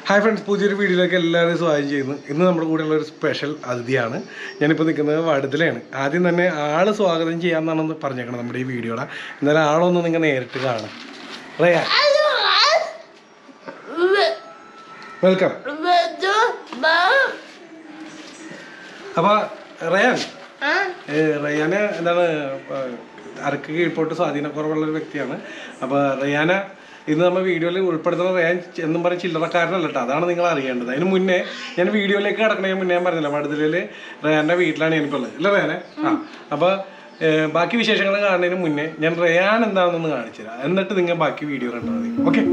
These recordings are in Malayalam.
ഹായ് ഫ്രണ്ട്സ്, പുതിയൊരു വീഡിയോയിലേക്ക് എല്ലാവരും സ്വാഗതം ചെയ്യുന്നു. ഇന്ന് നമ്മുടെ കൂടെയുള്ള ഒരു സ്പെഷ്യൽ അതിഥിയാണ്. ഞാനിപ്പോൾ നിൽക്കുന്നത് വടുതലയാണ്. ആദ്യം തന്നെ ആൾ സ്വാഗതം ചെയ്യാമെന്നാണെന്ന് പറഞ്ഞേക്കണം നമ്മുടെ ഈ വീഡിയോയുടെ. എന്നാലും ആളൊന്ന് നിങ്ങൾ നേരിട്ട് കാണാം. റയാൻ, വെൽക്കം. അപ്പോൾ റയാന് എന്താണ് അരക്ക് കീഴ്പോട്ട് സ്വാധീനക്കുറവുള്ളൊരു വ്യക്തിയാണ്. അപ്പോൾ റയാനെ ഇന്ന് നമ്മൾ വീഡിയോയിൽ ഉൾപ്പെടുത്തുന്ന റയാൻ എന്നും പറഞ്ഞ ചില്ലറക്കാരനല്ല കേട്ടോ. അതാണ് നിങ്ങൾ അറിയേണ്ടത്. അതിന് മുന്നേ ഞാൻ വീഡിയോയിലേക്ക് കിടക്കണതിന് മുന്നേ ഞാൻ പറഞ്ഞില്ല, വടുതലയിൽ റയാൻ്റെ വീട്ടിലാണ് എനിക്കുള്ളത് അല്ലേ റയാനെ? അപ്പോൾ ബാക്കി വിശേഷങ്ങൾ കാണുന്നതിന് മുന്നേ ഞാൻ റയാൻ എന്താണെന്നൊന്ന് കാണിച്ചു തരാം. എന്നിട്ട് നിങ്ങൾ ബാക്കി വീഡിയോ കണ്ടാൽ മതി. ഓക്കെ.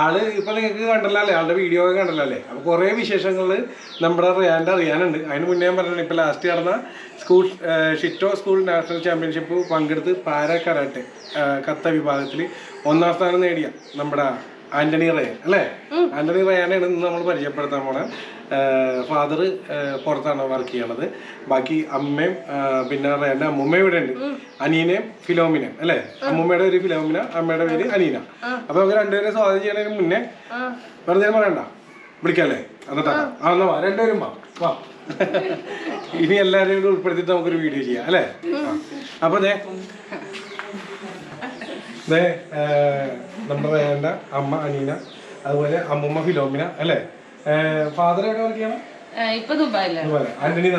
ആള് ഇപ്പൊ നിങ്ങൾക്ക് കണ്ടല്ലോ അല്ലേ, ആളുടെ വീഡിയോ ഒക്കെ കണ്ടല്ലോ അല്ലേ. അപ്പൊ കുറെ വിശേഷങ്ങൾ നമ്മുടെ റയാൻ്റെ അറിയാനുണ്ട്. അതിന് മുന്നേ ഞാൻ പറഞ്ഞു, ഇപ്പൊ ലാസ്റ്റ് നടന്ന സ്കൂൾ ഷിറ്റോ സ്കൂൾ നാഷണൽ ചാമ്പ്യൻഷിപ്പ് പങ്കെടുത്ത് പാര കരാട്ടെ കത്ത വിഭാഗത്തിൽ 1ാം സ്ഥാനം നേടിയ നമ്മുടെ ആന്റണി റയാൻ അല്ലേ. ആന്റണി റയാനാണ് ഇന്ന് നമ്മൾ പരിചയപ്പെടുത്താൻ പോണ. ഫാദർ പുറത്താണ് വർക്ക് ചെയ്യണത്. ബാക്കി അമ്മയും പിന്നെ റയാൻ്റെ അമ്മൂമ്മയും ഇവിടെ ഉണ്ട്. അനീനയും ഫിലോമിനയും അല്ലേ. അമ്മൂമ്മയുടെ പേര് ഫിലോമിന, അമ്മയുടെ പേര് അനീന. അപ്പൊ നമുക്ക് രണ്ടുപേരെ സ്വാഗതം ചെയ്യണതിന് മുന്നേ വെറുതെ പറയണ്ട, വിളിക്കല്ലേ എന്നിട്ടാ എന്നാ രണ്ടുപേരും വാ. ഇനി എല്ലാവരെയും ഉൾപ്പെടുത്തിയിട്ട് നമുക്കൊരു വീഡിയോ ചെയ്യാം അല്ലേ. അപ്പൊ നമ്മുടെ റയാൻ്റെ അമ്മ അനീന, അതുപോലെ അമ്മൂമ്മ ഫിലോമിന അല്ലേ. ഫാദർ എവിടെ വർക്ക് ചെയ്യണം? ഇപ്പൊ ദുബായിലാണ്. ആന്റണി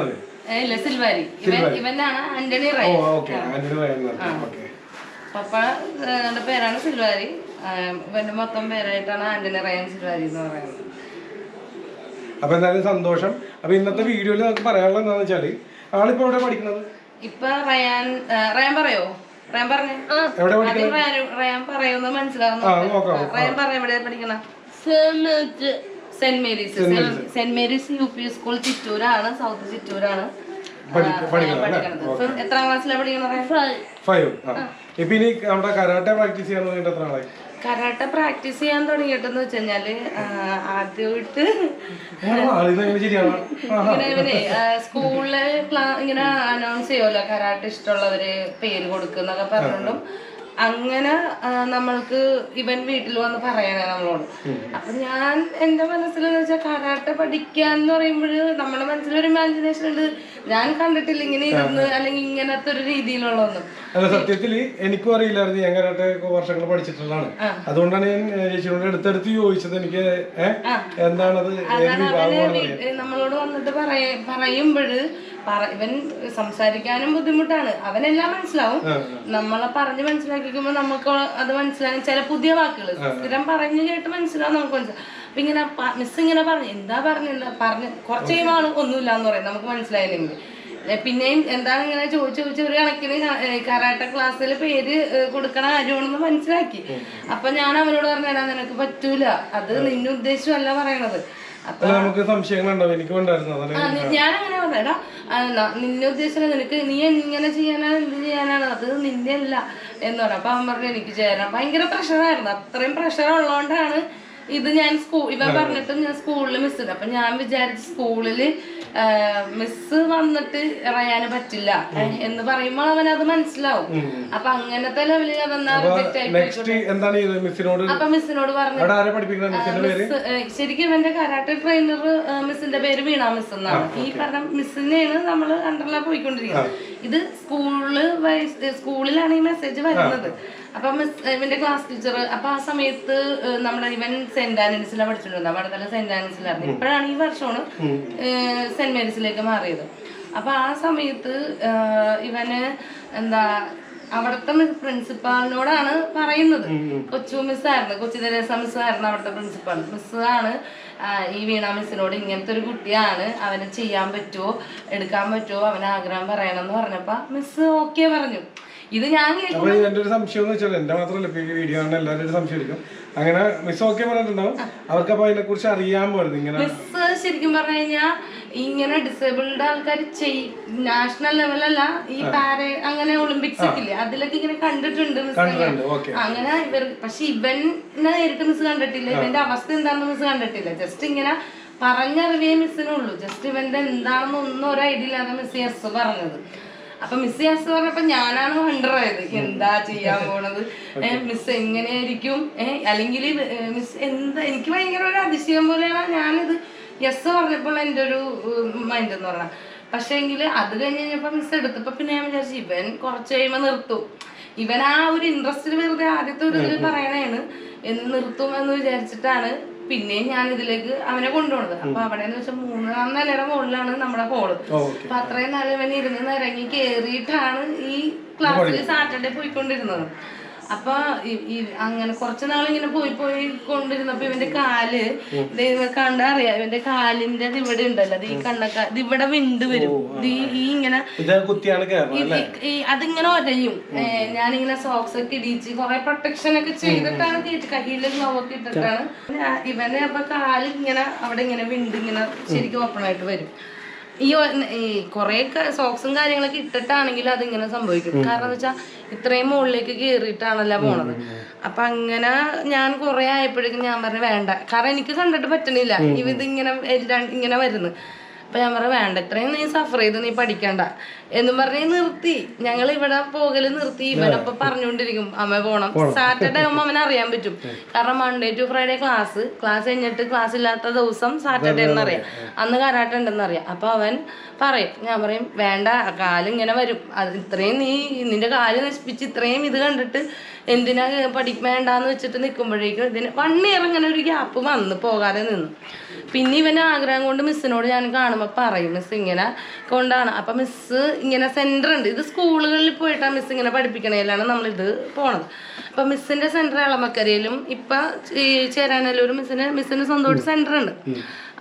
പപ്പയുടെ പേരാണ് സിൽവാരി. ഇവന്റെ മൊത്തം പേരായിട്ടാണ് ആന്റണി റയാൻ സിൽവാരി എന്ന് പറയുന്നത്. അപ്പൊ എന്തായാലും സന്തോഷം. അപ്പൊ ഇന്നത്തെ വീഡിയോയിൽ നമുക്ക് പറയാനുള്ളത് എന്താണെന്ന് വെച്ചാല്, ആളിപ്പോ എവിടെ പഠിക്കുന്നത്? ഇപ്പൊ റയാൻ പറയോ? റയാൻ പറഞ്ഞേ. റയാൻ പറയുന്നത് മനസ്സിലാവുന്നു. റയാൻ പറയാം എവിടെ പഠിക്കണ? സെന്റ് മേരീസ് UP സ്കൂൾ ചിറ്റൂരാണ്, സൗത്ത് ചിറ്റൂരാണ് പഠിക്കുന്നത്. എത്രാം ക്ലാസ്സിലാണ് പഠിക്കുന്നത്? 5. ഇപ്പൊ ഇനി നമ്മുടെ കരാട്ടെ പ്രാക്ടീസ് ചെയ്യാൻ തുടങ്ങിയിട്ട് എത്ര നാളായി? കരാട്ടെ പ്രാക്ടീസ് ചെയ്യാൻ തുടങ്ങിയിട്ടെന്ന് വെച്ച് കഴിഞ്ഞാല് ആദ്യമായിട്ട് ഇവനെ സ്കൂളില് ഇങ്ങനെ അനൗൺസ് ചെയ്യുമല്ലോ, കരാട്ടെ ഇഷ്ടമുള്ളവര് പേര് കൊടുക്കുന്നൊക്കെ പറഞ്ഞോണ്ടും അങ്ങനെ നമ്മൾക്ക് ഇവൻ വീട്ടിൽ വന്ന് പറയണേ നമ്മളോട്. അപ്പൊ ഞാൻ എന്റെ മനസ്സിലെന്ന് വെച്ചാൽ കരാട്ടെ പഠിക്കാന്ന് പറയുമ്പോൾ നമ്മുടെ മനസ്സിലൊരു ഇമാജിനേഷൻ ഉണ്ട്. ഞാൻ കണ്ടിട്ടില്ല ഇങ്ങനെ ഇരുന്ന് അല്ലെങ്കിൽ ഇങ്ങനത്തെ ഒരു രീതിയിലുള്ളതൊന്നും. അല്ല, സത്യത്തില് എനിക്കും അറിയില്ലായിരുന്നു. ഞാൻ കരാട്ടെ വർഷങ്ങൾ പഠിച്ചിട്ടുള്ളതാണ്. അതുകൊണ്ടാണ് ഞാൻ ചേച്ചിയോട് അടുത്തടുത്ത് ചോദിച്ചത്. എനിക്ക് എന്താണത് നമ്മളോട് വന്നിട്ട് പറയുമ്പോഴ് ഇവൻ സംസാരിക്കാനും ബുദ്ധിമുട്ടാണ്. അവനെല്ലാം മനസ്സിലാവും. നമ്മളെ പറഞ്ഞ് മനസ്സിലാക്കിക്കുമ്പോ നമുക്ക് അത് മനസ്സിലാകും. ചില പുതിയ വാക്കുകൾ സ്ഥിരം പറഞ്ഞു കേട്ട് മനസ്സിലാവും, നമുക്ക് മനസ്സിലാവും. അപ്പൊ ഇങ്ങനെ മിസ് ഇങ്ങനെ പറഞ്ഞു, എന്താ പറഞ്ഞ് കുറച്ച് കഴിയുമ്പോൾ ഒന്നുമില്ല എന്ന് പറയും നമുക്ക് മനസ്സിലായില്ലെങ്കിൽ. പിന്നെയും എന്താണ് ഇങ്ങനെ ചോദിച്ച് ഒരു കണക്കിന് കരാട്ടെ ക്ലാസ്സിൽ പേര് കൊടുക്കണ കാര്യമാണെന്ന് മനസ്സിലാക്കി. അപ്പൊ ഞാൻ അവനോട് പറഞ്ഞാൽ നിനക്ക് പറ്റൂല, അത് നിന്നെ ഉദ്ദേശിച്ചല്ല പറയണത്. ഞാനങ്ങനെ പറഞ്ഞാ നിന്നെ ഉദ്ദേശിച്ച നിനക്ക് നീ ഇങ്ങനെ ചെയ്യാനാണ് എന്ത് ചെയ്യാനാണ്, അത് നിന്റെ അല്ല എന്ന് പറഞ്ഞു. അപ്പൊ അവൻ പറഞ്ഞു എനിക്ക് ചേരാൻ ഭയങ്കര പ്രഷറായിരുന്നു. അത്രയും പ്രഷർ ഉള്ളതുകൊണ്ടാണ് ഇത് ഞാൻ ഇവ പറഞ്ഞിട്ടും ഞാൻ സ്കൂളിൽ മിസ്. അപ്പൊ ഞാൻ വിചാരിച്ചു സ്കൂളില് മിസ് വന്നിട്ട് റയാന് പറ്റില്ല എന്ന് പറയുമ്പോൾ അവനത് മനസ്സിലാവും. അപ്പൊ അങ്ങനത്തെ ലെവലിൽ അപ്പൊ മിസ്സിനോട് പറഞ്ഞു. ശരിക്കും ഇവന്റെ കരാട്ടെ ട്രെയിനർ മിസ്സിന്റെ പേര് വീണ മിസ് എന്നാണ്. ഈ പറഞ്ഞ മിസ്സിനെയാണ് നമ്മള് അണ്ടറിലാ പോയിക്കൊണ്ടിരിക്കുന്നത്. ഇത് സ്കൂളിലാണ് ഈ മെസ്സേജ് വരുന്നത്. അപ്പൊ ഇവന്റെ ക്ലാസ് ടീച്ചർ അപ്പൊ ആ സമയത്ത് നമ്മുടെ ഇവൻ സെന്റ് ആനീസിലാണ് പഠിച്ചിട്ടുണ്ടായിരുന്നു. വടുതല സെന്റ് ആനീസിലായിരുന്നു. ഇപ്പോഴാണ് ഈ വർഷമാണ് സെന്റ് മേരീസിലേക്ക് മാറിയത്. അപ്പൊ ആ സമയത്ത് ഇവന് എന്താ അവിടുത്തെ പ്രിൻസിപ്പാളിനോടാണ് പറയുന്നത്. കൊച്ചു മിസ്സായിരുന്നു, കൊച്ചു തെരേസ മിസ്സായിരുന്നു അവിടുത്തെ പ്രിൻസിപ്പാൾ. മിസ്സാണ് ഈ വീണ മിസ്സിനോട് ഇങ്ങനത്തെ ഒരു കുട്ടിയാണ്, അവനെ ചെയ്യാൻ പറ്റുമോ എടുക്കാൻ പറ്റുമോ അവന് ആഗ്രഹം പറയണം എന്ന് പറഞ്ഞപ്പോ മിസ് ഓക്കെ പറഞ്ഞു. ഇത് ഞാൻ എന്റെ ഒരു സംശയം എന്ന് വെച്ചാൽ എന്റെ മാത്രമല്ല വീഡിയോ ആണ് എല്ലാവരും ഒരു സംശയം എടുക്കും. അങ്ങനെ മിസ് ഓക്കെ പറഞ്ഞിട്ടുണ്ടാവും, അവർക്ക് അപ്പൊ അതിനെ കുറിച്ച് അറിയാൻ പാടില്ല. ഇങ്ങനെ മിസ് ശരിക്കും പറഞ്ഞു കഴിഞ്ഞാൽ ഇങ്ങനെ ഡിസേബിൾഡ് ആൾക്കാർ നാഷണൽ ലെവലല്ല, ഈ അങ്ങനെ ഒളിമ്പിക്സ് ഒക്കെ ഇല്ലേ അതിലൊക്കെ ഇങ്ങനെ കണ്ടിട്ടുണ്ട് മിസ്. അങ്ങനെ ഇവർ പക്ഷെ ഇവനെ നേരിട്ട് മിസ് കണ്ടിട്ടില്ല, ഇവന്റെ അവസ്ഥ എന്താണെന്ന് മിസ് കണ്ടിട്ടില്ല. ജസ്റ്റ് ഇങ്ങനെ പറഞ്ഞറിയേ മിസ്സിനുള്ളൂ. ജസ്റ്റ് ഇവന്റെ എന്താണെന്ന് ഒന്നും ഒരു ഐഡിയ ഇല്ലാതെ മിസ് യെസ് പറഞ്ഞത്. അപ്പൊ മിസ് യെസ് പറഞ്ഞപ്പോ ഞാനാണ് വണ്ടറായത്, എന്താ ചെയ്യാൻ പോണത്, മിസ് എങ്ങനെയായിരിക്കും, അല്ലെങ്കിൽ മിസ് എന്താ. എനിക്ക് ഭയങ്കര ഒരു അതിശയം പോലെയാണ് ഞാനിത് യെസ് പറഞ്ഞപ്പോൾ എൻ്റെ ഒരു മൈൻഡ് എന്ന് പറഞ്ഞാൽ. പക്ഷെ എങ്കിൽ അത് കഴിഞ്ഞ് കഴിഞ്ഞപ്പോ മിസ് എടുത്തപ്പോ പിന്നെ ഞാൻ വിചാരിച്ചു ഇവൻ കുറച്ച് കഴിയുമ്പോൾ നിർത്തും, ഇവൻ ആ ഒരു ഇൻട്രസ്റ്റിൽ വെറുതെ ആദ്യത്തെ ഒരു ഇതിൽ പറയണേണ് എന്ന് നിർത്തും എന്ന് വിചാരിച്ചിട്ടാണ് പിന്നെയും ഞാൻ ഇതിലേക്ക് അവനെ കൊണ്ടുപോണത്. അപ്പൊ അവിടെ എന്ന് വെച്ചാൽ 3-ാം നിലയുടെ മുകളിലാണ് നമ്മുടെ ഹോള്. അപ്പൊ അത്രയും നാൾ ഇവൻ ഇരുന്ന് ഇറങ്ങി കേറിയിട്ടാണ് ഈ ക്ലാസ്സിൽ സാറ്റർഡേ പോയിക്കൊണ്ടിരുന്നത്. അപ്പൊ അങ്ങനെ കുറച്ചു നാളിങ്ങനെ പോയി കൊണ്ടിരുന്നപ്പോ ഇവന്റെ കാല് കണ്ടാ അറിയാം, ഇവന്റെ കാലിന്റെ ഇവിടെ ഉണ്ടല്ലോ, അത് ഈ കണ്ണക്ക ഇവിടെ വിണ്ട് വരും, ഈ ഇങ്ങനെ അതിങ്ങനെ ഒരയും. ഞാനിങ്ങനെ സോക്സ് ഒക്കെ ഇടിച്ച് കുറെ പ്രൊട്ടക്ഷൻ ഒക്കെ ചെയ്തിട്ടാണ് കയ്യില് ഗ്ലൗവൊക്കെ ഇട്ടിട്ടാണ് ഇവനെ. അപ്പൊ കാല് ഇങ്ങനെ അവിടെ ഇങ്ങനെ വിണ്ട് ഇങ്ങനെ ശരിക്കും ഓപ്പൺ ആയിട്ട് വരും. ഈ കുറെ സോക്സും കാര്യങ്ങളൊക്കെ ഇട്ടിട്ടാണെങ്കിലും അതിങ്ങനെ സംഭവിക്കും. കാരണം എന്ന് വെച്ചാൽ ഇത്രയും മുകളിലേക്ക് കയറിയിട്ടാണല്ലോ പോണത്. അപ്പൊ അങ്ങനെ ഞാൻ കുറെ ആയപ്പോഴേക്കും ഞാൻ പറഞ്ഞു വേണ്ട, കാരണം എനിക്ക് കണ്ടിട്ട് പറ്റണില്ല ഇതിങ്ങനെ ഇങ്ങനെ വരുന്നു. അപ്പൊ ഞാൻ പറഞ്ഞു വേണ്ട, ഇത്രയും നീ സഫർ ചെയ്ത് നീ പഠിക്കണ്ട എന്നും പറഞ്ഞ് നിർത്തി. ഞങ്ങൾ ഇവിടെ പോകല് നിർത്തി. ഇവനപ്പൊ പറഞ്ഞുകൊണ്ടിരിക്കും അമ്മ പോണം. സാറ്റർഡേ ആകുമ്പോൾ അവൻ അറിയാൻ പറ്റും, കാരണം മൺഡേ ടു ഫ്രൈഡേ ക്ലാസ് കഴിഞ്ഞിട്ട് ക്ലാസ് ഇല്ലാത്ത ദിവസം സാറ്റർഡേ എന്നറിയാം, അന്ന് കരാട്ട ഉണ്ടെന്ന് അറിയാം. അപ്പൊ അവൻ പറയും, ഞാൻ പറയും വേണ്ട, കാലിങ്ങനെ വരും, അത് ഇത്രയും നീ നിന്റെ കാല് നശിപ്പിച്ച് ഇത്രയും ഇത് കണ്ടിട്ട് എന്തിനാ വേണ്ടാന്ന് വെച്ചിട്ട് നിൽക്കുമ്പോഴേക്കും ഇതിന് 1 ഇയർ ഇങ്ങനെ ഒരു ഗ്യാപ്പ് വന്ന് പോകാതെ നിന്നു. പിന്നെ ഇവന് ആഗ്രഹം കൊണ്ട് മിസ്സിനോട് ഞാൻ കാണുമ്പോൾ പറയും മിസ് ഇങ്ങനെ കൊണ്ടാണ്. അപ്പം മിസ് ഇങ്ങനെ സെൻറ്റർ ഉണ്ട്, ഇത് സ്കൂളുകളിൽ പോയിട്ടാണ് മിസ് ഇങ്ങനെ പഠിപ്പിക്കണേലാണ് നമ്മളിത് പോണത്. അപ്പം മിസ്സിൻ്റെ സെൻറ്റർ എളമക്കരയിലും ഇപ്പം ഈ ചേരാനല്ലൂരും മിസ്സിന് സ്വന്തമായിട്ട് സെൻറ്റർ ഉണ്ട്.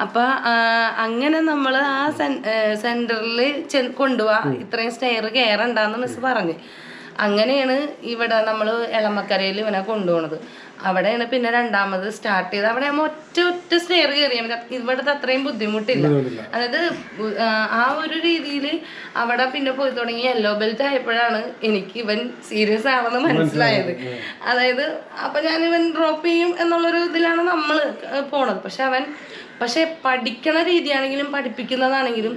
അപ്പം അങ്ങനെ നമ്മൾ ആ സെൻറ്ററിൽ കൊണ്ടുപോവാ, ഇത്രയും സ്റ്റെയർ കയറണ്ടെന്ന് മിസ് പറഞ്ഞ്. അങ്ങനെയാണ് ഇവിടെ നമ്മൾ എളമക്കരയിൽ ഇവനെ കൊണ്ടുപോണത്. അവിടെയാണ് പിന്നെ രണ്ടാമത് സ്റ്റാർട്ട് ചെയ്ത്. അവിടെ ആകുമ്പോൾ ഒറ്റ സ്റ്റെയർ കയറിയാൽ മതി, ഇവിടുത്തെ അത്രയും ബുദ്ധിമുട്ടില്ല. അതായത് ആ ഒരു രീതിയിൽ അവിടെ പിന്നെ പോയി തുടങ്ങി. യെല്ലോ ബെൽറ്റ് ആയപ്പോഴാണ് എനിക്ക് ഇവൻ സീരിയസ് ആണെന്ന് മനസ്സിലായത്. അതായത് അപ്പൊ ഞാൻ ഇവൻ ഡ്രോപ്പ് ചെയ്യും എന്നുള്ളൊരു ഇതിലാണ് നമ്മൾ പോണത്. പക്ഷെ പഠിക്കണ രീതിയാണെങ്കിലും പഠിപ്പിക്കുന്നതാണെങ്കിലും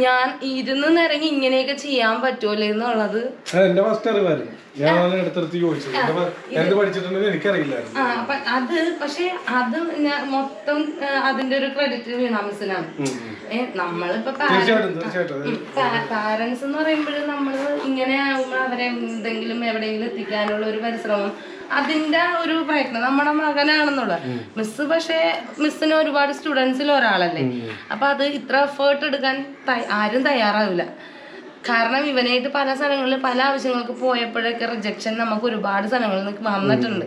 ഞാൻ ഇരുന്ന് നിറങ്ങി ഇങ്ങനെയൊക്കെ ചെയ്യാൻ പറ്റുമല്ലോ എന്നുള്ളത് എന്റെ ഫസ്റ്റ് അറിവായിരുന്നു. ഞാൻ എടുത്തെടുത്ത് ചോദിച്ചത് എനിക്കറിയില്ലായിരുന്നു. അത് മൊത്തം അതിന്റെ ഒരു ക്രെഡിറ്റ് വീണ മിസ്സിനാണ്. നമ്മളിപ്പോ പാരന്റ്സ് എന്ന് പറയുമ്പോൾ നമ്മള് ഇങ്ങനെ ആകുമ്പോൾ അവരെ എന്തെങ്കിലും എവിടെയെങ്കിലും എത്തിക്കാനുള്ള ഒരു പരിശ്രമം, അതിന്റെ ഒരു പ്രയത്നം നമ്മുടെ മകനാണെന്നുള്ളത്. മിസ് പക്ഷെ മിസ്സിന് ഒരുപാട് സ്റ്റുഡൻസിൽ ഒരാളല്ലേ, അപ്പൊ അത് ഇത്ര എഫേർട്ട് എടുക്കാൻ ആരും തയ്യാറാവില്ല. കാരണം ഇവനായിട്ട് പല സ്ഥലങ്ങളിൽ പല ആവശ്യങ്ങൾക്ക് പോയപ്പോഴൊക്കെ റിജക്ഷൻ നമുക്ക് ഒരുപാട് സ്ഥലങ്ങളിൽ നിന്ന് വന്നിട്ടുണ്ട്.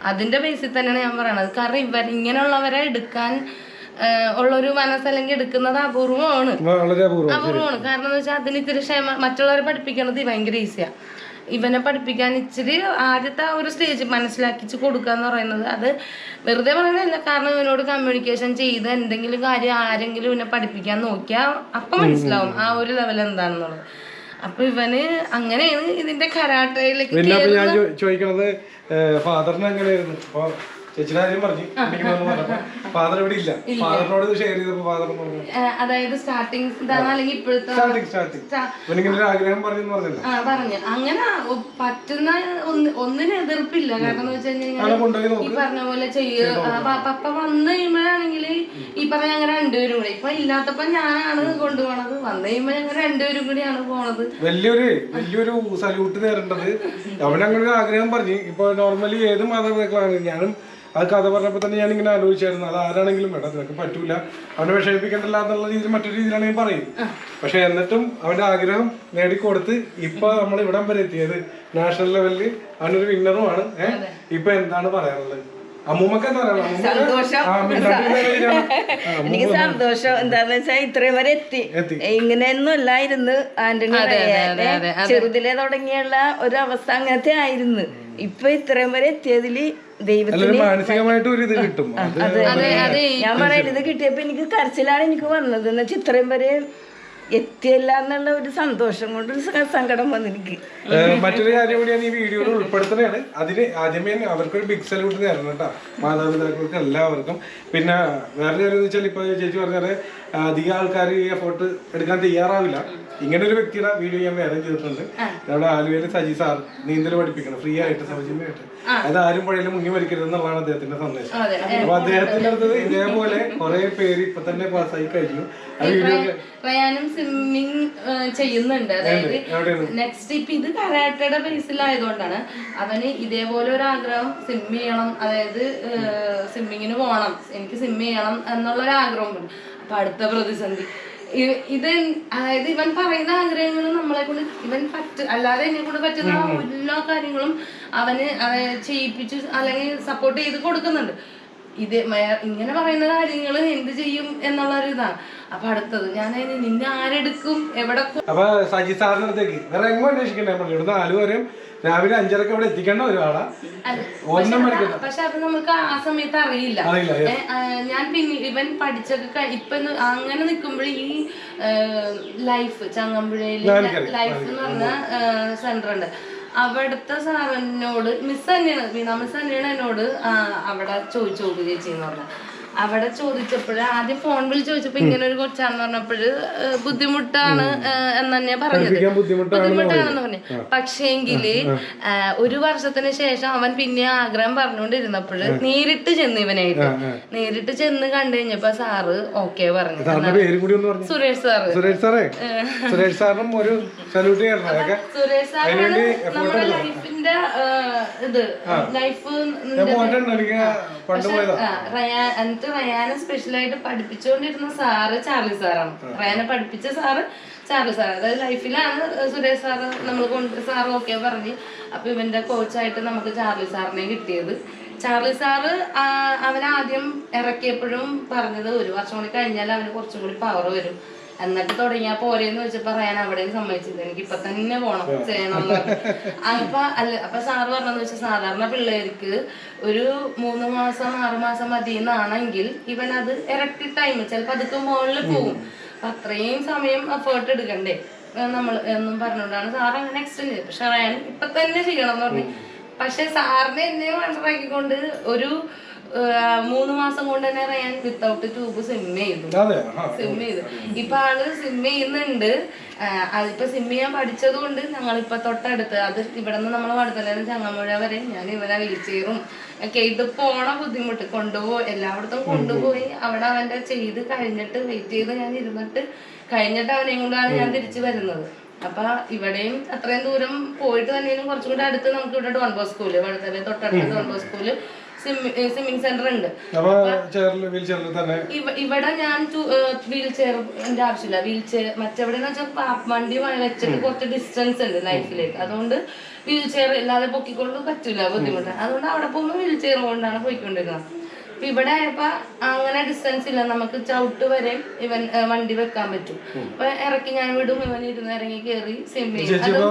അതിന്റെ ബേസിൽ തന്നെയാണ് ഞാൻ പറയണത്. കാരണം ഇങ്ങനെയുള്ളവരെ എടുക്കാൻ ഉള്ളൊരു മനസ്സല്ലെങ്കിൽ എടുക്കുന്നത് അപൂർവമാണ്. കാരണം എന്ന് വെച്ചാൽ അതിന് ഇത്തിരി മറ്റുള്ളവരെ പഠിപ്പിക്കണത് ഭയങ്കര ഈസിയാ. ഇവനെ പഠിപ്പിക്കാൻ ഇച്ചിരി ആദ്യത്തെ ഒരു സ്റ്റേജ് മനസ്സിലാക്കിച്ച് കൊടുക്കുക എന്ന് പറയുന്നത് അത് വെറുതെ പറയുന്നതല്ല. കാരണം ഇവനോട് കമ്മ്യൂണിക്കേഷൻ ചെയ്ത് എന്തെങ്കിലും കാര്യം ആരെങ്കിലും ഇവനെ പഠിപ്പിക്കാൻ നോക്കിയാൽ അപ്പം മനസ്സിലാവും ആ ഒരു ലെവൽ എന്താണെന്നുള്ളത്. അപ്പൊ ഇവന് അങ്ങനെയാണ് ഇതിന്റെ കരാട്ടയിലേക്ക്. ഞാൻ ചോദിക്കണത് ഫാദറിന് എങ്ങനെയായിരുന്നു? ചേച്ചിയുടെ കാര്യം പറഞ്ഞു, ഫാദർ ഇവിടെ ഇല്ല. ഫാദറിനോട് ഷെയർ ചെയ്തപ്പോ ഫാദർ അതായത് സ്റ്റാർട്ടിങ് അല്ലെങ്കിൽ ഇപ്പോഴത്തെ ആഗ്രഹം പറഞ്ഞു അങ്ങനെ പറ്റുന്ന ഒന്നിനും എതിർപ്പില്ല. കാരണം എന്ന് വെച്ച് കഴിഞ്ഞാൽ ഈ പറഞ്ഞ പോലെ ചെയ്യുക. പപ്പ വന്നു കഴിയുമ്പോഴാണെങ്കിൽ ഈ പറഞ്ഞ ഞങ്ങൾ രണ്ടുപേരും കൂടെ, ഇപ്പൊ ഇല്ലാത്തപ്പോ ഞാനാണ് കൊണ്ടുപോണത്, വന്നു കഴിയുമ്പോ ഞങ്ങൾ രണ്ടുപേരും കൂടിയാണ് പോണത്. വലിയൊരു സല്യൂട്ട് നേരേണ്ടത്. അവനങ്ങനെ ഒരു ആഗ്രഹം പറഞ്ഞു. ഇപ്പൊ നോർമലി ഏത് മാതാപിതാക്കളാണ്, ഞാനും ആ കഥ പറഞ്ഞപ്പോൾ തന്നെ ഞാനിങ്ങനെ ആലോചിച്ചായിരുന്നു, അത് ആരാണെങ്കിലും വേണ്ട, നിനക്ക് പറ്റൂല, അവനെ വിഷമിപ്പിക്കണ്ടല്ല എന്നുള്ള രീതിയിൽ മറ്റൊരു രീതിയിലാണ് ഞാൻ പറയും. പക്ഷെ എന്നിട്ടും അവന്റെ ആഗ്രഹം നേടിക്കൊടുത്ത് ഇപ്പൊ നമ്മൾ ഇവിടം വരെ എത്തിയത് നാഷണൽ ലെവലില് അവനൊരു വിന്നറുമാണ്. ഇപ്പൊ എന്താണ് പറയാനുള്ളത്? അമ്മൂമ്മക്ക് എന്താ എനിക്ക് സന്തോഷം എന്താന്ന് വെച്ചാൽ ഇത്രയും വരെ എത്തി. ഇങ്ങനെയൊന്നും അല്ലായിരുന്നു ആന്റണി ചെറുതിലെ തുടങ്ങിയുള്ള ഒരു അവസ്ഥ അങ്ങനത്തെ ആയിരുന്നു. ഇപ്പൊ ഇത്രയും വരെ എത്തിയതില് ദൈവത്തിന് മാനസികമായിട്ട് ഒരു ഇത് കിട്ടും. ഞാൻ പറയാം, ഇത് കിട്ടിയപ്പോ എനിക്ക് കരച്ചിലാണ് എനിക്ക് വന്നത്. എന്ന് വെച്ചാൽ ഇത്രയും വരെ എത്തിയല്ല എന്നുള്ള ഒരു സന്തോഷം കൊണ്ട് സങ്കടം വന്നെനിക്ക്. മറ്റൊരു കാര്യം കൂടി ഞാൻ ഈ വീഡിയോയിൽ ഉൾപ്പെടുത്തുന്നതാണ്. അതിന് ആദ്യമേ അവർക്കൊരു ബിഗ് സല്യൂട്ട് തരണം കേട്ടോ, മാതാപിതാക്കൾക്ക് എല്ലാവർക്കും. പിന്നെ വേറെ കാര്യം എന്ന് വെച്ചാൽ ഇപ്പൊ ചേച്ചി പറഞ്ഞാല് അധികം ആൾക്കാർ ഈ എഫോർട്ട് എടുക്കാൻ തയ്യാറാവില്ല. ഇങ്ങനെ ഒരു വ്യക്തിയുടെ വീഡിയോ ഞാൻ വേറെ ചെയ്തിട്ടുണ്ട്. നമ്മുടെ ആലുവയിലെ സജി സാർ നീന്തൽ പഠിപ്പിക്കണം ഫ്രീ ആയിട്ട്, സൗജന്യമായിട്ട്. അത് ആരും പുഴയിൽ മുങ്ങി മരിക്കരുത് എന്നുള്ളതാണ് അദ്ദേഹത്തിന്റെ സന്ദേശം. അപ്പൊ അദ്ദേഹത്തിന്റെ അടുത്തത് ഇതേപോലെ കുറെ പേര് ഇപ്പൊ തന്നെ പാസ്സായി കഴിഞ്ഞു. റയാനും സ്വിമ്മിങ് ചെയ്യുന്നുണ്ട്. അതായത് നെക്സ്റ്റ് ഇപ്പൊ ഇത് കരാട്ടയുടെ ബേസിലായതുകൊണ്ടാണ് അവന് ഇതേപോലെ ഒരു ആഗ്രഹം സ്വിം ചെയ്യണം, അതായത് സ്വിമ്മിങ്ങിന് പോകണം, എനിക്ക് സ്വിം ചെയ്യണം എന്നുള്ളൊരു ആഗ്രഹമുണ്ട്. അപ്പൊ അടുത്ത പ്രതിസന്ധി ഇത്, അതായത് ഇവൻ പറയുന്ന ആഗ്രഹങ്ങൾ നമ്മളെ കൊണ്ട് അല്ലാതെ എന്നെ കൊണ്ട് പറ്റുന്ന എല്ലാ കാര്യങ്ങളും അവന് ചെയ്യിപ്പിച്ച് അല്ലെങ്കിൽ സപ്പോർട്ട് ചെയ്ത് കൊടുക്കുന്നുണ്ട്. ഇത് ഇങ്ങനെ പറയുന്ന കാര്യങ്ങൾ എന്ത് ചെയ്യും എന്നുള്ളൊരു ഇതാണ്. അപ്പൊ അടുത്തത് ഞാൻ നിന്നെ ആരെടുക്കും, എവിടെ? അപ്പൊ സജി സാറിന്റെ അടുത്തേക്ക് വേറെ എങ്ങോ അന്വേഷിക്കണ്ടേ? ഇവിടുന്ന് ആലുവരെയും രാവിലെ 5:30 ഇവിടെ എത്തിക്കേണ്ട ഒരാളാ. പക്ഷെ അത് നമുക്ക് ആ സമയത്ത് അറിയില്ല. ഞാൻ പിന്നെ ഇവൻ പഠിച്ചൊക്കെ ഇപ്പൊ അങ്ങനെ നിക്കുമ്പോഴേ ഈ ലൈഫ് ചങ്ങമ്പുഴയില് ലൈഫ് എന്ന് പറഞ്ഞ സെന്റർ ഉണ്ട്. അവിടുത്തെ സാറിനോട് മിസ് തന്നെയാണ്, വീണ മിസ് തന്നെയാണ് എന്നോട് അവിടെ ചോദിച്ചു ചേച്ചി എന്ന് പറഞ്ഞ. അവിടെ ചോദിച്ചപ്പോഴ് ആദ്യം ഫോൺ വിളിച്ച് ചോദിച്ചപ്പോ ഇങ്ങനെ ഒരു കൊച്ചാന്ന് പറഞ്ഞപ്പോഴ് ബുദ്ധിമുട്ടാണ് എന്ന് തന്നെയാ പറഞ്ഞത്, ബുദ്ധിമുട്ടാണെന്ന് പറഞ്ഞു. പക്ഷേങ്കില് 1 വർഷത്തിന് ശേഷം അവൻ പിന്നെ ആഗ്രഹം പറഞ്ഞുകൊണ്ടിരുന്നപ്പോഴ് നേരിട്ട് ചെന്ന് ഇവനായിട്ട് നേരിട്ട് ചെന്ന് കണ്ടു കഴിഞ്ഞപ്പോ സാറ് ഓക്കെ പറഞ്ഞു. സുരേഷ് സാറ്. സുരേഷ് സാറിനും ഒരു സല്യൂട്ട് ചെയ്യണം. സുരേഷ് സാറാണ് നമ്മുടെ ലൈഫിന്റെ ഇത് ലൈഫ് റയാനെ സ്പെഷ്യലായിട്ട് പഠിപ്പിച്ചുകൊണ്ടിരുന്ന സാറ് ചാർലി സാറാണ്. റയാനെ പഠിപ്പിച്ച സാറ് ചാർലി സാർ, അതായത് ലൈഫിലാണ് സുരേഷ് സാറ് നമ്മൾ സാറ് ഓക്കെ പറഞ്ഞ്. അപ്പൊ ഇവന്റെ കോച്ചായിട്ട് നമുക്ക് ചാർലി സാറിനെ കിട്ടിയത്. ചാർലി സാറ് അവനാദ്യം ഇറക്കിയപ്പോഴും പറഞ്ഞത് 1 വർഷം കൂടി കഴിഞ്ഞാൽ അവന് കുറച്ചും കൂടി പവർ വരും, എന്നിട്ട് തുടങ്ങിയാ പോരെന്ന് വെച്ചപ്പോ പറയാൻ അവിടെയും സമ്മതിച്ചത് എനിക്ക് ഇപ്പൊ തന്നെ പോണം ചെയ്യണം. അപ്പൊ സാറ് പറഞ്ഞെന്ന് വെച്ചാൽ സാധാരണ പിള്ളേർക്ക് ഒരു 3 മാസം 6 മാസം മതി എന്നാണെങ്കിൽ ഇവൻ അത് ഇരട്ടി ടൈം ചിലപ്പോ അതൊക്കെ മുകളിൽ പോകും. അപ്പൊ അത്രയും സമയം എഫേർട്ട് എടുക്കണ്ടേ നമ്മൾ എന്നും പറഞ്ഞുകൊണ്ടാണ് സാർ അങ്ങനെ എക്സ്റ്റെൻഡ് ചെയ്തത്. പക്ഷെ റയാൻ ഇപ്പൊ തന്നെ ചെയ്യണം എന്ന് പറഞ്ഞു. പക്ഷെ സാറിനെ എന്നെ മനസ്സിലാക്കിക്കൊണ്ട് ഒരു 3 മാസം കൊണ്ട് തന്നെ റയാൻ വിത്തൗട്ട് ട്യൂബ് സ്വിം ചെയ്തു. ഇപ്പൊ ആള് സ്വിം ചെയ്യുന്നുണ്ട്. അതിപ്പോ സ്വിം ചെയ്യാൻ പഠിച്ചത് കൊണ്ട് ഞങ്ങളിപ്പോ തൊട്ടടുത്ത് അത് ഇവിടെ നിന്ന് നമ്മൾ വടത്തല ചങ്ങമ്പുഴ വരെ ഞാൻ ഇവനെ വീൽ ചെയറും ഒക്കെ ഇത് പോണ ബുദ്ധിമുട്ട് കൊണ്ടുപോയി എല്ലായിടത്തും കൊണ്ടുപോയി അവിടെ അവന്റെ ചെയ്ത് കഴിഞ്ഞിട്ട് വെയിറ്റ് ചെയ്ത് ഞാൻ ഇരുന്നിട്ട് കഴിഞ്ഞിട്ട് അവനെയും കൊണ്ടാണ് ഞാൻ തിരിച്ചു വരുന്നത്. അപ്പൊ ഇവിടെയും അത്രയും ദൂരം പോയിട്ട് തന്നെയും കുറച്ചും കൂടെ അടുത്ത് നമുക്ക് ഇവിടെ ഡോൺ ബോസ്കോയില് വടത്തല തൊട്ടടുത്ത് ഡോൺ ബോസ്കോയില് സ്വിമ്മിങ് സെന്റർ ഉണ്ട്. ഇവിടെ ഞാൻ വീൽ ചെയറിന്റെ ആവശ്യമില്ല. വീൽ ചെയർ മറ്റെവിടെന്ന് വെച്ചാൽ വണ്ടി വെച്ചിട്ട് കുറച്ച് ഡിസ്റ്റൻസ് ഉണ്ട് ലൈഫിലേക്ക്, അതുകൊണ്ട് വീൽ ചെയർ ഇല്ലാതെ പൊക്കിക്കൊണ്ട് പറ്റൂല, ബുദ്ധിമുട്ടാണ്. അതുകൊണ്ട് അവിടെ പോകുമ്പോൾ വീൽ ചെയർ കൊണ്ടാണ് പോയിക്കൊണ്ടിരുന്നത്. അപ്പൊ ഇവിടെ ആയപ്പോ അങ്ങനെ ഡിസ്റ്റൻസ് ഇല്ല, നമുക്ക് ചവിട്ട് വരെ ഇവൻ വണ്ടി വെക്കാൻ പറ്റും. അപ്പൊ ഇറക്കി ഞാൻ വിടും, ഇവൻ ഇരുന്ന് ഇറങ്ങി കയറി സ്വിം ചെയ്യും.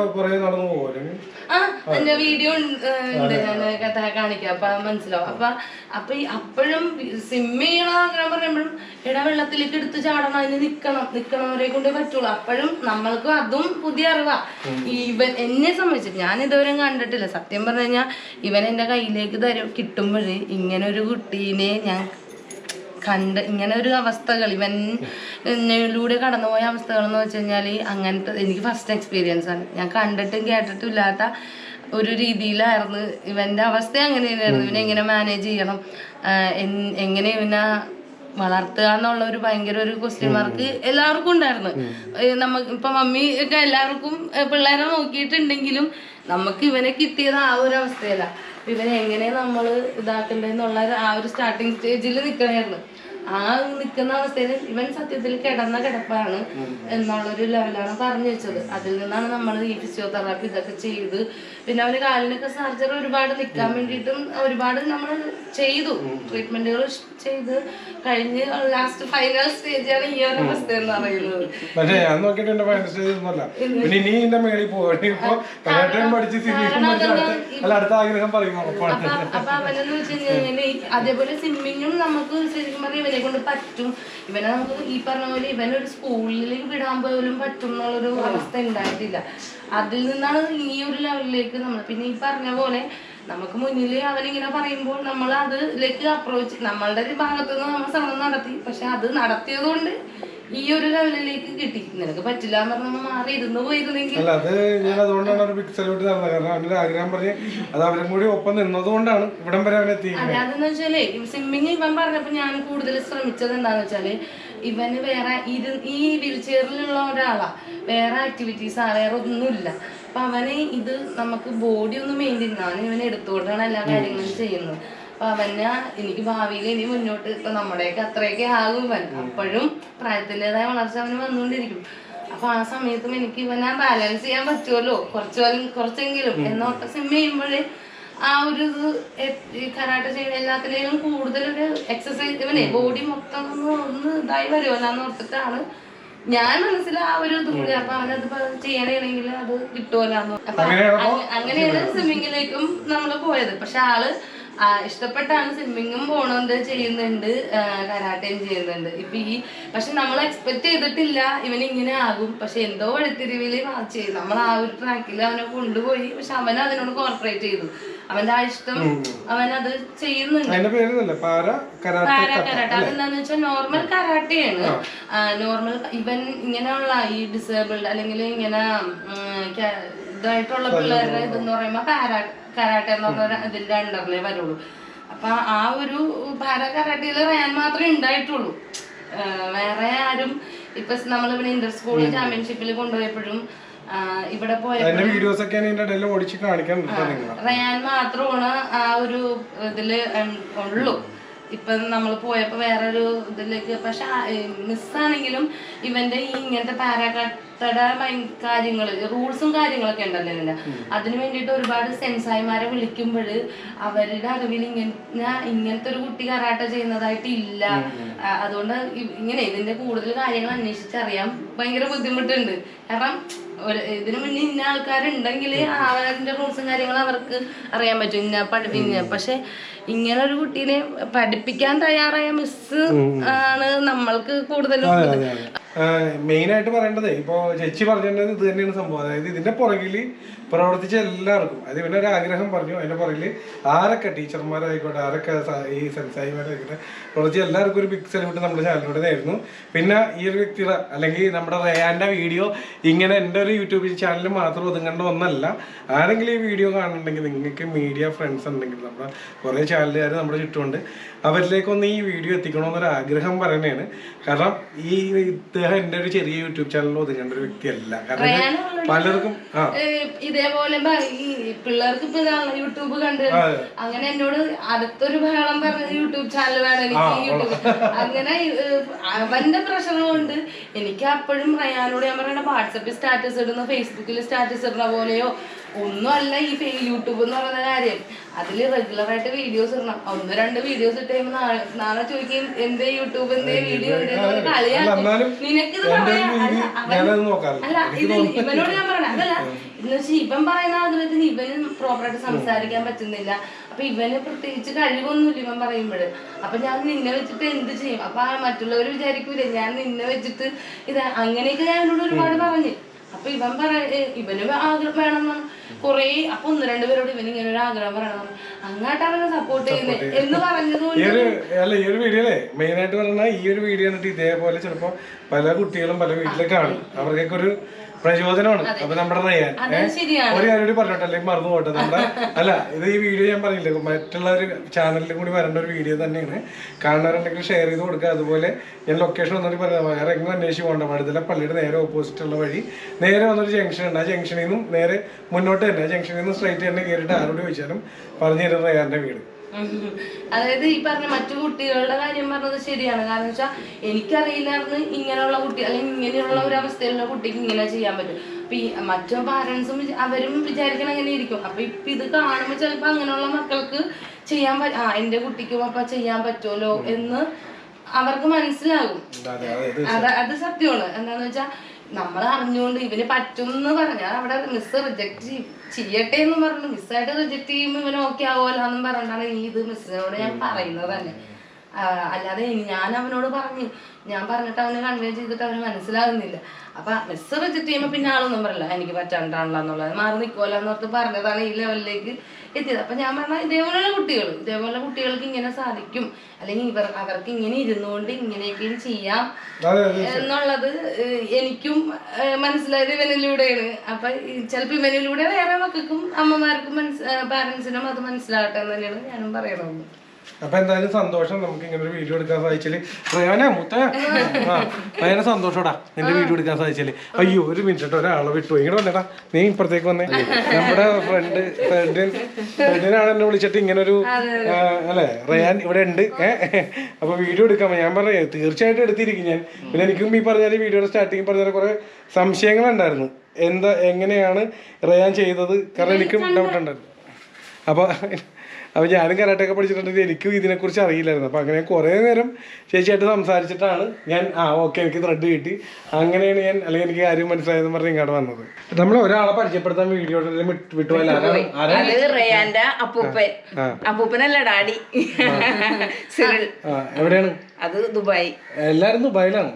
എന്റെ വീഡിയോ ഉണ്ട്, ഞാൻ കഥ കാണിക്കാം, അപ്പൊ മനസ്സിലാവും. അപ്പൊ അപ്പോഴും സ്വിം ചെയ്യണം അങ്ങനെ പറയുമ്പോഴും വെള്ളത്തിലേക്ക് എടുത്ത് ചാടണം, അതിന് നിക്കണവരെ കൊണ്ടേ പറ്റുള്ളൂ. അപ്പോഴും നമ്മൾക്ക് അതും പുതിയ അറിവാ. ഇവൻ എന്നെ സംബന്ധിച്ചിട്ട് ഞാൻ ഇതുവരെ കണ്ടിട്ടില്ല. സത്യം പറഞ്ഞു കഴിഞ്ഞാൽ ഇവൻ എന്റെ കയ്യിലേക്ക് കിട്ടുമ്പോഴേ ഇങ്ങനെ ഒരു കുട്ടീനെ ഞാൻ ഇങ്ങനെ ഒരു അവസ്ഥകൾ ഇവനിലൂടെ കടന്നുപോയ അവസ്ഥകൾ എന്ന് വെച്ച് കഴിഞ്ഞാൽ അങ്ങനത്തെ എനിക്ക് ഫസ്റ്റ് എക്സ്പീരിയൻസ് ആണ്. ഞാൻ കണ്ടിട്ടും കേട്ടിട്ടും ഇല്ലാത്ത ഒരു രീതിയിലായിരുന്നു ഇവന്റെ അവസ്ഥ. അങ്ങനെ തന്നെയായിരുന്നു. ഇവനെ എങ്ങനെ മാനേജ് ചെയ്യണം, എങ്ങനെ ഇവനെ വളർത്തുക എന്നുള്ള ഒരു ഭയങ്കര ഒരു ക്വസ്റ്റ്യൻ മാർക്ക് എല്ലാവർക്കും ഉണ്ടായിരുന്നു. നമുക്ക് ഇപ്പൊ മമ്മി ഒക്കെ എല്ലാവർക്കും പിള്ളേരെ നോക്കിയിട്ടുണ്ടെങ്കിലും നമുക്ക് ഇവനെ കിട്ടിയത് ആ ഒരു അവസ്ഥയല്ല. ഇവനെ എങ്ങനെ നമ്മൾ ഇതാക്കണ്ടെന്നുള്ള ആ ഒരു സ്റ്റാർട്ടിങ് സ്റ്റേജിൽ നിൽക്കണമായിരുന്നു. ആ നിൽക്കുന്ന അവസ്ഥയിൽ ഇവൻ സത്യത്തിൽ കിടന്ന കിടപ്പാണ് എന്നുള്ളൊരു ലെവലാണ് പറഞ്ഞു വെച്ചത്. അതിൽ നിന്നാണ് നമ്മൾ ഈ ഫിസിയോതെറാപ്പി ഇതൊക്കെ ചെയ്ത് പിന്നെ അവന് കാലിനൊക്കെ സർജറി ഒരുപാട് നിൽക്കാൻ വേണ്ടിയിട്ടും ഒരുപാട് നമ്മൾ ചെയ്തു, ട്രീറ്റ്മെന്റുകൾ ചെയ്ത് കഴിഞ്ഞ് ലാസ്റ്റ് ഫൈനൽ സ്റ്റേജാണ് ഈ ഒരു അവസ്ഥ എന്ന് പറയുന്നത്. പക്ഷേ ഞാൻ നോക്കിയിട്ട് എന്റെ ഫൈനൽ സ്റ്റേജ് ഒന്നുമല്ല. പിന്നെ ഇനി എന്റെ മേളിൽ പോകട്ടെ. ഇപ്പൊ പഠിച്ച് അടുത്ത ആഗ്രഹം പറയും. അപ്പൊ അവനെന്ന് വെച്ച് കഴിഞ്ഞാല് അതേപോലെ സ്വിമ്മിങ്ങും നമുക്ക് ശരിക്കും പറഞ്ഞാൽ ഇവനെ കൊണ്ട് പറ്റും. ഇവനെ നമുക്ക് ഈ പറഞ്ഞ പോലെ ഇവനൊരു സ്കൂളിലേക്ക് വിടാൻ പോലും പറ്റും എന്നുള്ളൊരു അവസ്ഥ ഉണ്ടായിട്ടില്ല. അതിൽ നിന്നാണ് ഈ ഒരു ലെവലിലേക്ക് നമ്മൾ പിന്നെ ഈ പറഞ്ഞ പോലെ നമുക്ക് മുന്നിൽ അവനിങ്ങനെ പറയുമ്പോൾ നമ്മൾ അതിലേക്ക് അപ്രോച്ച് നമ്മളുടെ ഒരു ഭാഗത്തുനിന്ന് നമ്മൾ ശ്രമം നടത്തി. പക്ഷെ അത് നടത്തിയത് കൊണ്ട് ഈ ഒരു ലെവലിലേക്ക് കിട്ടി. നിനക്ക് പറ്റില്ല എന്ന് പറഞ്ഞ മാറി ഇരുന്ന് പോയിരുന്നെങ്കിൽ അല്ല, അത് ഞാൻ അതുകൊണ്ടാണ് ഒരു ബിഗ് സെലിബ്രിറ്റി നടന്നത്. കാരണം അവന്റെ ആഗ്രഹം പറഞ്ഞ് അത് അവരും കൂടി ഒപ്പം നിന്നതുകൊണ്ടാണ് ഇവിടം വരെ അവൻ എത്തിയിരിക്കുന്നത്. അതെന്ന് വെച്ചാല് സ്വിമ്മിങ് ഇവൻ പറഞ്ഞപ്പോ ഞാൻ കൂടുതൽ ശ്രമിച്ചത് എന്താന്ന് വെച്ചാല് ഇവന് വേറെ ഈ വീൽ ചെയറിലുള്ള ഒരാളാ, വേറെ ആക്ടിവിറ്റീസാ, വേറെ ഒന്നുമില്ല. അപ്പൊ അവന് ഇത് നമുക്ക് ബോഡി ഒന്ന് മെയിൻറ്റെയിൻ ആണ് ഇവനെ എടുത്തുകൊണ്ടാണ് എല്ലാ കാര്യങ്ങളും ചെയ്യുന്നത്. അപ്പൊ അവന് എനിക്ക് ഭാവിയിൽ ഇനി മുന്നോട്ട് ഇപ്പൊ നമ്മുടെയൊക്കെ അത്രയൊക്കെ ആകും ഇവൻ. അപ്പോഴും പ്രായത്തിൻ്റെതായ വളർച്ച അവന് വന്നുകൊണ്ടിരിക്കും. അപ്പൊ ആ സമയത്തും എനിക്ക് ഇവനെ ബാലൻസ് ചെയ്യാൻ പറ്റുമല്ലോ കുറച്ചെങ്കിലും എന്നോട്ട് സ്വിം ചെയ്യുമ്പോഴേ ആ ഒരു ഇത് കരാട്ടെ ചെയ്യുന്ന എല്ലാത്തിലേക്കും കൂടുതലൊരു എക്സസൈസ് ഇവനെ ബോഡി മൊത്തം ഒന്ന് ഇതായി വരുമല്ലോ എന്ന് ഓർത്തിട്ടാണ് ഞാൻ മനസ്സിൽ ആ ഒരു ഇത് കൂടി. അപ്പൊ അവനത് ചെയ്യണമെങ്കിൽ അത് കിട്ടുമല്ലോ. അപ്പൊ അങ്ങനെയാണ് സ്വിമ്മിങ്ങിലേക്കും നമ്മള് പോയത്. പക്ഷെ ആള് ഇഷ്ടപ്പെട്ടാണ് സ്വിമ്മിങ്ങും പോണുണ്ട്, ചെയ്യുന്നുണ്ട്, കരാട്ടയും ചെയ്യുന്നുണ്ട്. ഇപ്പൊ പക്ഷെ നമ്മൾ എക്സ്പെക്ട് ചെയ്തിട്ടില്ല ഇവനിങ്ങനെ ആകും. പക്ഷെ എന്തോ വഴിത്തിരിവില് നമ്മൾ ആ ഒരു ട്രാക്കിൽ അവനെ കൊണ്ടുപോയി. പക്ഷെ അവൻ അതിനോട് കോർപ്പറേറ്റ് ചെയ്തു. അവന്റെ ആ ഇഷ്ടം അവനത് ചെയ്യുന്നുണ്ട്. പാരാ കരാട്ടെ അതെന്താന്ന് വെച്ചാൽ നോർമൽ കരാട്ടയാണ്. നോർമൽ ഇവൻ ഇങ്ങനെയുള്ള ഈ ഡിസേബിൾഡ് അല്ലെങ്കിൽ ഇങ്ങനെ ഇതായിട്ടുള്ള പിള്ളേരുടെ ഇതെന്ന് പറയുമ്പോ കരാട്ടെ എന്ന് പറഞ്ഞ ഇതിന്റെ അണ്ടറിലേ വരുള്ളൂ. അപ്പൊ ആ ഒരു പാരാ കരാട്ടയിൽ റയാൻ മാത്രമേ ഉണ്ടായിട്ടുള്ളൂ. വേറെ ആരും ഇപ്പൊ നമ്മളിവിടെ ഇന്റർ സ്കൂൾ ചാമ്പ്യൻഷിപ്പിൽ കൊണ്ടുപോയപ്പോഴും ഇവിടെ പോയപ്പോഴും റയാൻ മാത്രമാണ് ആ ഒരു ഇതില് ഉള്ളൂ. ഇപ്പൊ നമ്മൾ പോയപ്പോ വേറൊരു ഇതിലേക്ക്. പക്ഷെ മിസ്സാണെങ്കിലും ഇവന്റെ ഈ ഇങ്ങനത്തെ പാരാകട്ടയുടെ കാര്യങ്ങള് റൂൾസും കാര്യങ്ങളൊക്കെ ഉണ്ടല്ലോ ഇതിന്റെ, അതിന് വേണ്ടിയിട്ട് ഒരുപാട് സെൻസായിമാരെ വിളിക്കുമ്പോൾ അവരുടെ അറിവിൽ ഇങ്ങനത്തെ ഒരു കുട്ടി കരാട്ട ചെയ്യുന്നതായിട്ട് ഇല്ല. അതുകൊണ്ട് ഇതിന്റെ കൂടുതൽ കാര്യങ്ങൾ അന്വേഷിച്ചറിയാൻ ഭയങ്കര ബുദ്ധിമുട്ടുണ്ട്. കാരണം ഇതിനു മുന്നേ ഇന്ന ആൾക്കാരുണ്ടെങ്കിൽ അവരുടെ റൂൾസും കാര്യങ്ങളും അവർക്ക് അറിയാൻ പറ്റും, ഇന്ന പഠിപ്പിക്കുന്ന. പക്ഷെ ഇങ്ങനെ ഒരു കുട്ടീനെ പഠിപ്പിക്കാൻ തയ്യാറായ മിസ് ആണ് നമ്മൾക്ക് കൂടുതലും. മെയിൻ ആയിട്ട് പറയേണ്ടത് ഇപ്പൊ ചേച്ചി പറഞ്ഞത് ഇത് തന്നെയാണ് സംഭവം. അതായത് ഇതിന്റെ പുറകിൽ പ്രവർത്തിച്ച എല്ലാവർക്കും, അത് ഇവന്റെ ഒരു ആഗ്രഹം പറഞ്ഞു, അതിന്റെ പുറകിൽ ആരൊക്കെ ടീച്ചർമാരായിക്കോട്ടെ, ആരൊക്കെ ഈ സെൻസായിമാരായിക്കോട്ടെ, പ്രവർത്തിച്ച എല്ലാവർക്കും ഒരു ബിഗ് സെലിബ്രിറ്റി നമ്മുടെ ചാനലിലൂടെ ആയിരുന്നു. പിന്നെ ഈ ഒരു വ്യക്തിയുടെ അല്ലെങ്കിൽ നമ്മുടെ റയാന്റെ വീഡിയോ ഇങ്ങനെ എൻ്റെ ഒരു യൂട്യൂബ് ചാനലിൽ മാത്രം ഒതുങ്ങേണ്ട ഒന്നല്ല. ആരെങ്കിലും ഈ വീഡിയോ കാണുന്നുണ്ടെങ്കിൽ, നിങ്ങൾക്ക് മീഡിയ ഫ്രണ്ട്സ് ഉണ്ടെങ്കിൽ, നമ്മുടെ കുറേ ചാനലുകാർ നമ്മുടെ ചുറ്റുമുണ്ട്, അവരിലേക്കൊന്ന് ഈ വീഡിയോ എത്തിക്കണമെന്നൊരു ആഗ്രഹം പറയുന്നതാണ്. കാരണം ഈ ഇദ്ദേഹം എൻ്റെ ഒരു ചെറിയ യൂട്യൂബ് ചാനലിൽ ഒതുങ്ങേണ്ട ഒരു വ്യക്തിയല്ല. കാരണം പലർക്കും ഇതേപോലെ ഈ പിള്ളേർക്ക് ഇപ്പൊ യൂട്യൂബ് കണ്ട് അങ്ങനെ എന്നോട് അടുത്തൊരു ബഹളം പറഞ്ഞ യൂട്യൂബ് ചാനൽ വേണം എനിക്ക്, യൂട്യൂബ് അങ്ങനെ അവന്റെ പ്രഷർ കൊണ്ട് എനിക്ക് അപ്പോഴും റയാനോട് ഞാൻ പറയണ വാട്സപ്പിൽ സ്റ്റാറ്റസ് ഇടുന്ന, ഫേസ്ബുക്കിൽ സ്റ്റാറ്റസ് ഇടുന്ന പോലെയോ ഒന്നും അല്ല ഈ യൂട്യൂബ് എന്ന് പറയുന്ന കാര്യം. അതിൽ റെഗുലർ ആയിട്ട് വീഡിയോസ് ഇടണം. 1-2 വീഡിയോസ് ഇട്ട് കഴിയുമ്പോൾ നാളെ ചോദിക്കും എന്തേ യൂട്യൂബ് എന്തേ വീഡിയോ കളിയാക്കും. നിനക്കിത് പറയാ അല്ല, ഇത് ഇവനോട് ഞാൻ പറയണ അതല്ല. എന്ന് വെച്ചാൽ ഇവൻ പറയുന്ന ആഗ്രഹത്തിന് ഇവന് പ്രോപ്പറായിട്ട് സംസാരിക്കാൻ പറ്റുന്നില്ല. അപ്പൊ ഇവന് പ്രത്യേകിച്ച് കഴിവൊന്നുമില്ല ഇവൻ പറയുമ്പോഴ്. അപ്പൊ ഞാൻ നിന്നെ വെച്ചിട്ട് എന്ത് ചെയ്യും? അപ്പൊ മറ്റുള്ളവർ വിചാരിക്കൂലേ ഞാൻ നിന്നെ വെച്ചിട്ട് ഇത് അങ്ങനെയൊക്കെ ഞാൻ എന്നോട് ഒരുപാട് പറഞ്ഞു. അപ്പൊ ഇവന് ആഗ്രഹം വേണം കൊറേ. അപ്പൊ 1-2 പേരോട് ഇവന് ഇങ്ങനെ ഒരു ആഗ്രഹം പറയണം, അങ്ങോട്ട് അവനെ സപ്പോർട്ട് ചെയ്യുന്നത് എന്ന് പറഞ്ഞതുകൊണ്ട്. ഈ ഒരു വീഡിയോ അല്ലേ മെയിൻ ആയിട്ട് പറഞ്ഞാൽ ഈ ഒരു വീഡിയോ കണ്ടിട്ട് ഇതേപോലെ ചിലപ്പോ പല കുട്ടികളും പല വീട്ടിലെ കാണും. അവർക്കൊക്കെ ഒരു പ്രചോദനമാണ്. അപ്പൊ നമ്മുടെ റയാൻ ഒരു കാര്യം കൂടി പറഞ്ഞോട്ടെ, അല്ലെങ്കിൽ മറന്നു പോട്ടെ. നമ്മുടെ അല്ല, ഇത് ഈ വീഡിയോ ഞാൻ പറഞ്ഞില്ലേ, മറ്റുള്ള ഒരു ചാനലിലും കൂടി വരേണ്ട ഒരു വീഡിയോ തന്നെയാണ്. കാണാറുണ്ടെങ്കിൽ ഷെയർ ചെയ്ത് കൊടുക്കുക. അതുപോലെ ഞാൻ ലൊക്കേഷൻ ഒന്നും പറയുന്നത് വേറെ എങ്ങും അന്വേഷിച്ച് പോകണ്ട. വഴുതല പള്ളിയുടെ നേരെ ഓപ്പോസിറ്റ് ഉള്ള വഴി നേരെ വന്നൊരു ജംഗ്ഷൻ ഉണ്ട്. ആ ജംഗ്ഷനിൽ നിന്നും നേരെ മുന്നോട്ട് തന്നെ, ആ ജംഗ്ഷനിൽ നിന്ന് സ്ട്രൈറ്റ് തന്നെ കയറിയിട്ട് ആരോട് ചോദിച്ചാലും പറഞ്ഞു തരുന്ന റയാന്റെ വീട്. അതായത് ഈ പറഞ്ഞ മറ്റു കുട്ടികളുടെ കാര്യം പറഞ്ഞത് ശരിയാണ്. കാരണം വെച്ചാൽ എനിക്കറിയില്ലായിരുന്നു ഇങ്ങനെയുള്ള കുട്ടി അല്ലെങ്കിൽ ഇങ്ങനെയുള്ള ഒരു അവസ്ഥയിലുള്ള കുട്ടിക്ക് ഇങ്ങനെ ചെയ്യാൻ പറ്റും. അപ്പൊ ഈ മറ്റു പാരന്റ്സും അവരും വിചാരിക്കണം അങ്ങനെ ഇരിക്കും. അപ്പൊ ഇപ്പൊ ഇത് കാണുമ്പോൾ ചിലപ്പോ അങ്ങനെയുള്ള മക്കൾക്ക് ചെയ്യാൻ എന്റെ കുട്ടിക്കും അപ്പൊ ചെയ്യാൻ പറ്റുമല്ലോ എന്ന് അവർക്ക് മനസ്സിലാകും. അത് സത്യമാണ്. എന്താന്ന് വെച്ചാൽ നമ്മൾ അറിഞ്ഞുകൊണ്ട് ഇവന് പറ്റും എന്ന് പറഞ്ഞാൽ അവിടെ മിസ് റിജക്ട് ചെയ്യട്ടെ എന്ന് പറഞ്ഞു. മിസ്സായിട്ട് റിജക്ട് ചെയ്യുമ്പോൾ ഇവന് ഓക്കെ ആവുമല്ലോ എന്നും പറഞ്ഞിട്ടാണ് ഇത് മിസ്സിനോട് ഞാൻ പറയുന്നത് തന്നെ. അല്ലാതെ ഞാൻ അവനോട് ഞാൻ പറഞ്ഞിട്ട് അവന് കൺവേ ചെയ്തിട്ട് അവന് മനസ്സിലാകുന്നില്ല. അപ്പൊ മിസ് റിജക്ട് ചെയ്യുമ്പോൾ പിന്നെ ആളൊന്നും പറയില്ല എനിക്ക് പറ്റാണ്ടാണല്ലോ എന്നുള്ളത്, മാറി നിൽക്കുമല്ലോ എന്നോർത്ത് പറഞ്ഞതാണ് ഈ ലെവലിലേക്ക് എത്തിയത്. അപ്പൊ ഞാൻ പറഞ്ഞ ഇതേപോലെയുള്ള കുട്ടികൾക്ക് ഇങ്ങനെ സാധിക്കും, അല്ലെങ്കിൽ അവർക്ക് ഇങ്ങനെ ഇരുന്നുകൊണ്ട് ഇങ്ങനെയൊക്കെയും ചെയ്യാം എന്നുള്ളത് എനിക്കും മനസ്സിലായത് ഇവനിലൂടെയാണ്. അപ്പൊ ചിലപ്പോ ഇവനിലൂടെ വേറെ മക്കൾക്കും അമ്മമാർക്കും പാരന്റ്സിനും അത് മനസ്സിലാകട്ടെ എന്ന് തന്നെയാണ് ഞാനും പറയണത്. അപ്പൊ എന്തായാലും സന്തോഷം, നമുക്ക് ഇങ്ങനെ ഒരു വീഡിയോ എടുക്കാൻ സാധിച്ചാല്. റയാനെ മുത്ത ഭയങ്കര സന്തോഷോടാ നിന്റെ വീഡിയോ എടുക്കാൻ സാധിച്ചാല്. അയ്യോ ഒരു മിനിറ്റ്, ഒരാളെ വിട്ടു ഇങ്ങനെ വന്നേടാ, നീ ഇപ്പുറത്തേക്ക് വന്നേ. നമ്മുടെ ഫ്രണ്ടിനാണ് എന്നെ വിളിച്ചിട്ട് ഇങ്ങനൊരു അല്ലെ റയാൻ ഇവിടെ ഉണ്ട് അപ്പൊ വീഡിയോ എടുക്കാൻ ഞാൻ പറഞ്ഞു തീർച്ചയായിട്ടും എടുത്തിരിക്കും ഞാൻ. പിന്നെ എനിക്കും ഈ പറഞ്ഞാല് വീഡിയോയുടെ സ്റ്റാർട്ടിങ് പറഞ്ഞാൽ കുറെ സംശയങ്ങളുണ്ടായിരുന്നു, എങ്ങനെയാണ് റയാൻ ചെയ്തത്. കാരണം എനിക്കും ഡൗട്ട് ഉണ്ടായിരുന്നു. അപ്പോൾ ഞാനും കരാട്ടയൊക്കെ പഠിച്ചിട്ടുണ്ടെങ്കിൽ എനിക്കും ഇതിനെക്കുറിച്ച് അറിയില്ലായിരുന്നു. അപ്പോൾ അങ്ങനെ കുറേ നേരം ചേച്ചിയായിട്ട് സംസാരിച്ചിട്ടാണ് ഞാൻ ഓക്കെ എനിക്ക് ത്രെഡ് കിട്ടി, അങ്ങനെയാണ് ഞാൻ അല്ലെങ്കിൽ എനിക്ക് കാര്യം മനസ്സിലായെന്ന് പറഞ്ഞ് ഇങ്ങോട്ട് വന്നത്. നമ്മൾ ഒരാളെ പരിചയപ്പെടുത്താൻ വീഡിയോ വിട്ടുപോയല്ലോ. അപ്പൂപ്പനല്ല ഡാഡി എവിടെയാണ്? അത് ദുബായ്. എല്ലാരും ദുബായിലാണ്.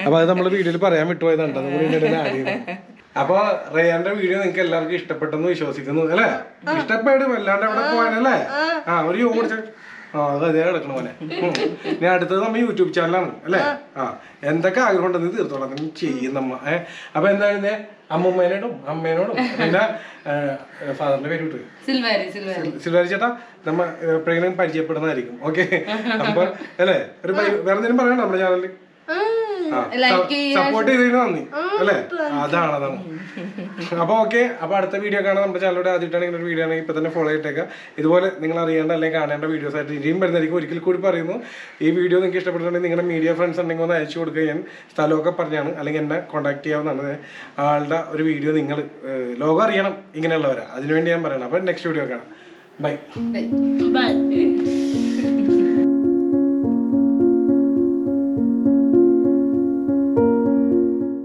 അപ്പൊ അത് നമ്മള് വീഡിയോയിൽ പറയാൻ വിട്ടുപോയതാണ്. അപ്പൊ റയാന്റെ വീഡിയോ നിങ്ങൾക്ക് എല്ലാവർക്കും ഇഷ്ടപ്പെട്ടെന്ന് വിശ്വസിക്കുന്നു അല്ലെ? ഇഷ്ടപ്പെടും അല്ലാണ്ട് അവിടെ പോകാനല്ലേ? ഒരു ഓടിച്ച അതേ കിടക്കണ പോലെ. ഞാൻ അടുത്തത് നമ്മ യൂട്യൂബ് ചാനലാണ് അല്ലേ? എന്തൊക്കെ ആഗ്രഹം ഉണ്ടെന്ന് തീർത്തോളാം ചെയ്യും നമ്മ. അപ്പൊ എന്തായാലും അമ്മൂമ്മേനോടും അമ്മേനോടും പിന്നെ ഫാദറിന്റെ പേര് വിട്ടു സിൽവാരി ചേട്ടാ നമ്മ എപ്പോഴെങ്കിലും പരിചയപ്പെടുന്നതായിരിക്കും. ഓക്കെ, അപ്പൊ അല്ലേ ഒരു വേറെ എന്തെങ്കിലും പറയണോ നമ്മുടെ ചാനലിൽ? സപ്പോർട്ട് ചെയ്തതിന് നന്ദി അല്ലേ? അതാണ്. അപ്പൊ ഓക്കെ, അപ്പൊ അടുത്ത വീഡിയോ കാണാൻ നമ്മുടെ ചാനലിലൂടെ ആദ്യമായിട്ടാണ് ഒരു വീഡിയോ ആണെങ്കിൽ ഇപ്പൊ തന്നെ ഫോളോ ചെയ്തേക്കാം. ഇതുപോലെ നിങ്ങൾ അറിയേണ്ട അല്ലെങ്കിൽ കാണേണ്ട വീഡിയോസ് ആയിട്ട് ഇനിയും വരുന്നതായിരിക്കും. ഒരിക്കൽ കൂടി പറയുന്നു, ഈ വീഡിയോ നിങ്ങൾക്ക് ഇഷ്ടപ്പെട്ടിട്ടുണ്ടെങ്കിൽ നിങ്ങളുടെ മീഡിയ ഫ്രണ്ട്സ് ഉണ്ടെങ്കിൽ ഒന്ന് അയച്ചു കൊടുക്കുക. ഞാൻ സ്ഥലമൊക്കെ പറഞ്ഞാണ്, അല്ലെങ്കിൽ എന്നെ കോൺടാക്ട് ചെയ്യാവുന്നതാണ്. ആളുടെ ഒരു വീഡിയോ നിങ്ങൾ ലോകം അറിയണം ഇങ്ങനെയുള്ളവരാ, അതിനുവേണ്ടി ഞാൻ പറയണം. അപ്പൊ നെക്സ്റ്റ് വീഡിയോ കാണാം. ബൈ.